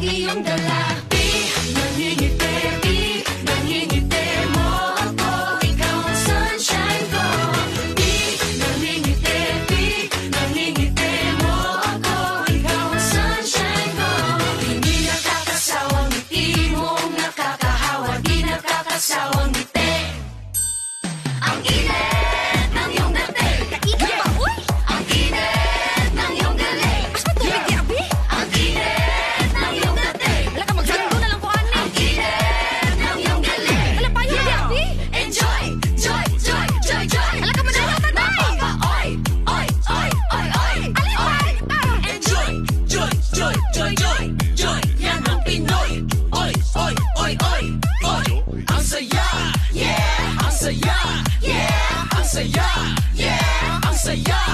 iyong dala. Di nangingiti, di nangingiti mo ako. Ikaw ang sunshine ko. Di nangingiti, di nangingiti mo ako. Ikaw ang sunshine ko. Hindi nakakasawang ngiti mong nakakahawa. Di nakakasawang ngiti. Ang init ng iyong dating. Kaikan ba, uy? Ang init ng iyong galing. As pa tubig di abi? Ang init ng iyong dating. Wala ka magsando na lang ko, ani. Ang init ng iyong galing. Wala pa yun di abi? Enjoy, joy, joy, joy, joy. Wala ka madalaw ka, day. Oy, oy, oy, oy, oy. Alipay! Enjoy, joy, joy, joy, joy, joy. Yan ang Pinoy. Oy, oy, oy, oy, oy. Ang saya, yeah. Ang saya, yeah. Ang saya, yeah. Ang saya.